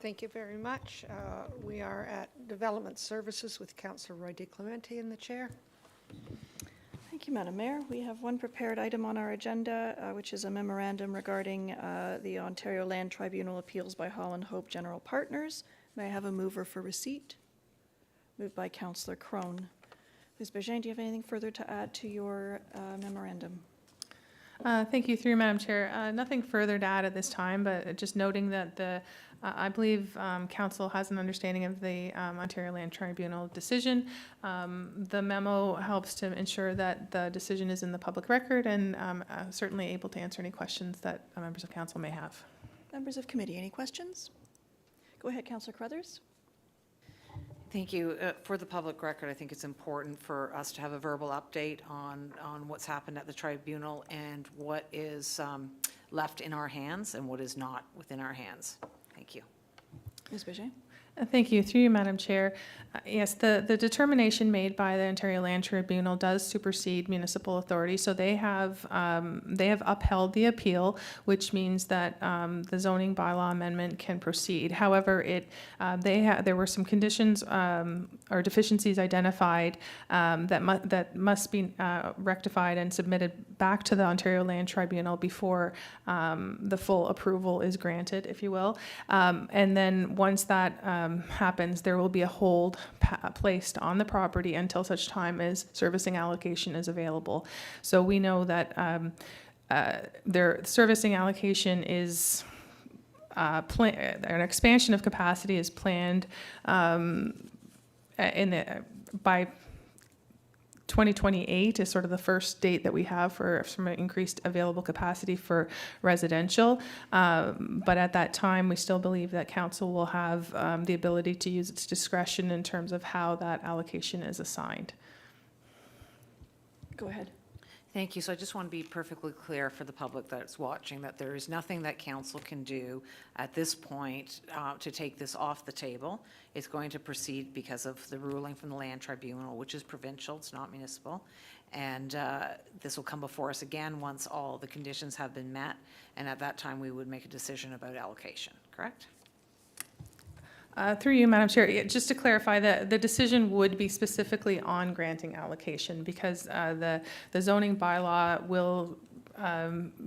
Thank you very much. We are at Development Services with Councillor Roy DeClemente in the chair. Thank you, Madam Mayor. We have one prepared item on our agenda, which is a memorandum regarding the Ontario Land Tribunal appeals by Holland Hope General Partners. May I have a mover for receipt? Moved by Councillor Crone. Ms. Bergin, do you have anything further to add to your memorandum? Thank you, through you, Madam Chair. Nothing further to add at this time, but just noting that I believe Council has an understanding of the Ontario Land Tribunal decision. The memo helps to ensure that the decision is in the public record, and certainly able to answer any questions that members of Council may have. Members of committee, any questions? Go ahead, Councillor Crothers. Thank you. For the public record, I think it's important for us to have a verbal update on what's happened at the tribunal and what is left in our hands and what is not within our hands. Thank you. Ms. Bergin. Thank you. Through you, Madam Chair. Yes, the determination made by the Ontario Land Tribunal does supersede municipal authority. So they have upheld the appeal, which means that the zoning bylaw amendment can proceed. However, there were some conditions or deficiencies identified that must be rectified and submitted back to the Ontario Land Tribunal before the full approval is granted, if you will. And then once that happens, there will be a hold placed on the property until such time as servicing allocation is available. So we know that their servicing allocation is an expansion of capacity is planned by 2028 is sort of the first date that we have for some increased available capacity for residential. But at that time, we still believe that council will have the ability to use its discretion in terms of how that allocation is assigned. Go ahead. Thank you. So I just want to be perfectly clear for the public that's watching that there is nothing that council can do at this point to take this off the table. It's going to proceed because of the ruling from the Land Tribunal, which is provincial, it's not municipal. And this will come before us again once all the conditions have been met. And at that time, we would make a decision about allocation, correct? Through you, Madam Chair, just to clarify, the decision would be specifically on granting allocation because the zoning bylaw will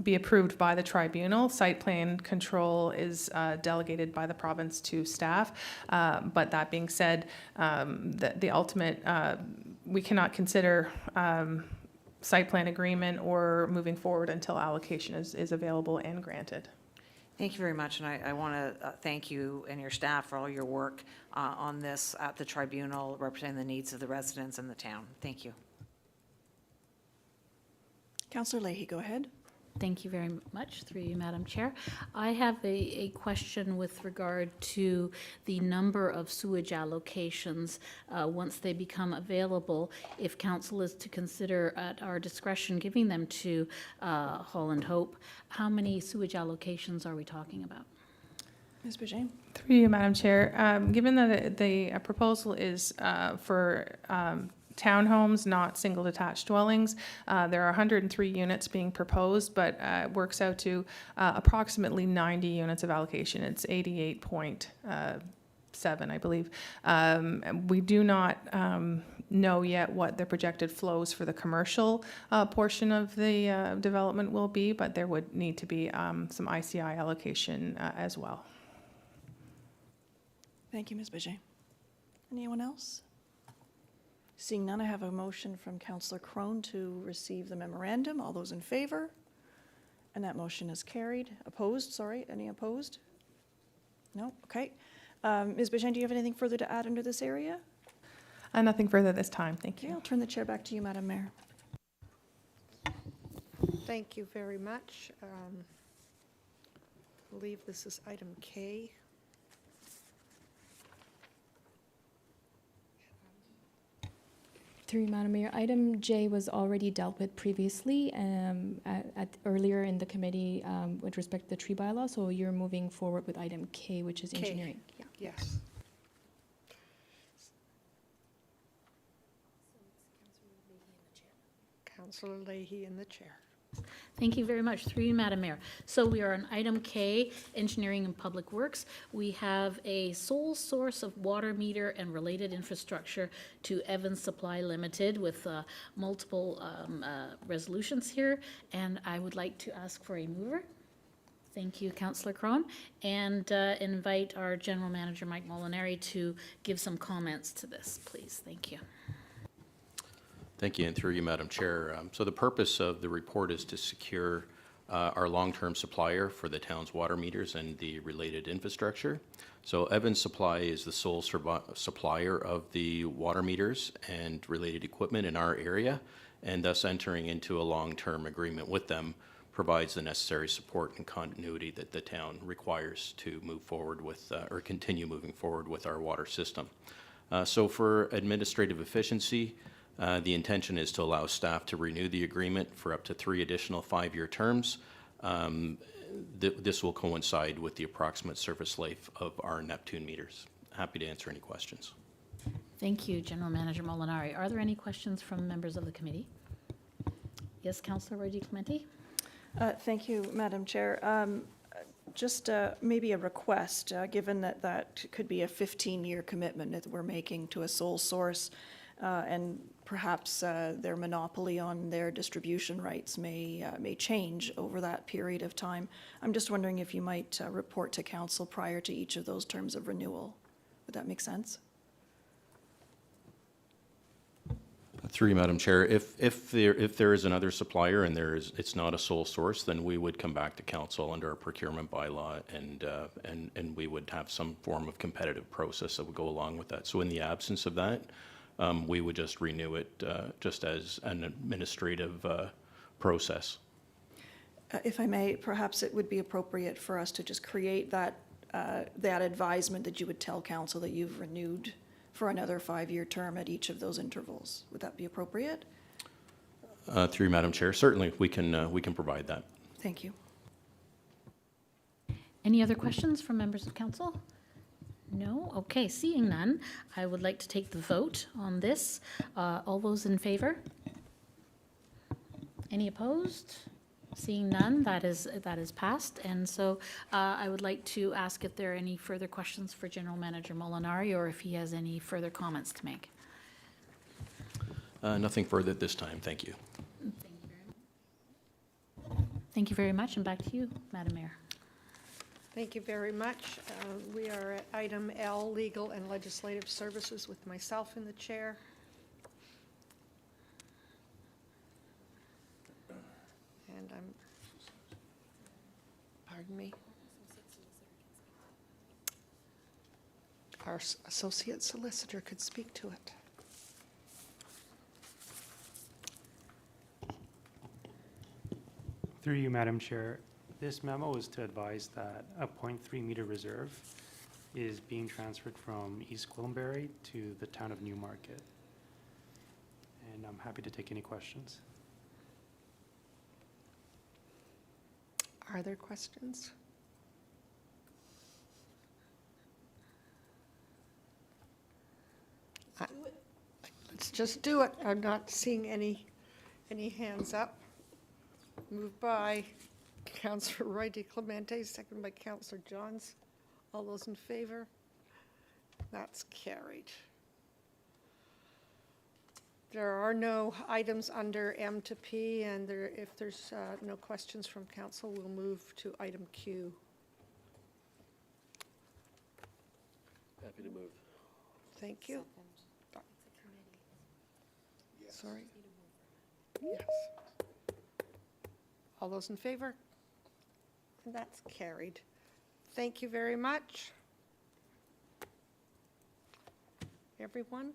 be approved by the tribunal. Site plan control is delegated by the province to staff. But that being said, the ultimate, we cannot consider site plan agreement or moving forward until allocation is available and granted. Thank you very much, and I want to thank you and your staff for all your work on this at the tribunal, representing the needs of the residents and the town. Thank you. Councillor Leahy, go ahead. Thank you very much, through you, Madam Chair. I have a question with regard to the number of sewage allocations once they become available. If council is to consider at our discretion giving them to Holland Hope, how many sewage allocations are we talking about? Ms. Bergin. Through you, Madam Chair, given that the proposal is for townhomes, not single detached dwellings. There are 103 units being proposed, but it works out to approximately 90 units of allocation. It's 88.7, I believe. We do not know yet what the projected flows for the commercial portion of the development will be, but there would need to be some ICI allocation as well. Thank you, Ms. Bergin. Anyone else? Seeing none, I have a motion from Councillor Crone to receive the memorandum. All those in favor? And that motion is carried. Opposed? Sorry, any opposed? No? Okay. Ms. Bergin, do you have anything further to add under this area? Nothing further this time. Thank you. Okay, I'll turn the chair back to you, Madam Mayor. Thank you very much. I believe this is item K. Through you, Madam Mayor, item J was already dealt with previously earlier in the committee with respect to the tree bylaw, so you're moving forward with item K, which is engineering. Yeah. Yes. Councillor Leahy in the chair. Thank you very much. Through you, Madam Mayor. So we are on item K, Engineering and Public Works. We have a sole source of water meter and related infrastructure to Evans Supply Limited with multiple resolutions here. And I would like to ask for a mover. Thank you, Councillor Crone. And invite our General Manager, Mike Molinari, to give some comments to this, please. Thank you. Thank you, and through you, Madam Chair. So the purpose of the report is to secure our long-term supplier for the town's water meters and the related infrastructure. So Evans Supply is the sole supplier of the water meters and related equipment in our area, and thus entering into a long-term agreement with them provides the necessary support and continuity that the town requires to move forward with or continue moving forward with our water system. So for administrative efficiency, the intention is to allow staff to renew the agreement for up to 3 additional 5-year terms. This will coincide with the approximate service life of our Neptune meters. Happy to answer any questions. Thank you, General Manager Molinari. Are there any questions from members of the committee? Yes, Councillor Roy Clemente. Thank you, Madam Chair. Just maybe a request, given that that could be a 15-year commitment that we're making to a sole source, and perhaps their monopoly on their distribution rights may change over that period of time. I'm just wondering if you might report to council prior to each of those terms of renewal. Would that make sense? Through you, Madam Chair, if there is another supplier and it's not a sole source, then we would come back to council under our procurement bylaw, and we would have some form of competitive process that would go along with that. So in the absence of that, we would just renew it just as an administrative process. If I may, perhaps it would be appropriate for us to just create that advisement that you would tell council that you've renewed for another 5-year term at each of those intervals. Would that be appropriate? Through you, Madam Chair, certainly we can provide that. Thank you. Any other questions from members of council? No? Okay, seeing none, I would like to take the vote on this. All those in favor? Any opposed? Seeing none, that is passed. And so I would like to ask if there are any further questions for General Manager Molinari, or if he has any further comments to make. Nothing further at this time. Thank you. Thank you very much, and back to you, Madam Mayor. Thank you very much. We are at item L, Legal and Legislative Services, with myself in the chair. And pardon me? Our associate solicitor could speak to it. Through you, Madam Chair, this memo is to advise that a 0.3 meter reserve is being transferred from East Gwillimbury to the town of Newmarket. And I'm happy to take any questions. Are there questions? Let's just do it. I'm not seeing any hands up. Moved by Councillor Roy Clemente, second by Councillor Johns. All those in favor? That's carried. There are no items under M to P, and if there's no questions from council, we'll move to item Q. Happy to move. Thank you. Sorry. Yes. All those in favor? And that's carried. Thank you very much, everyone.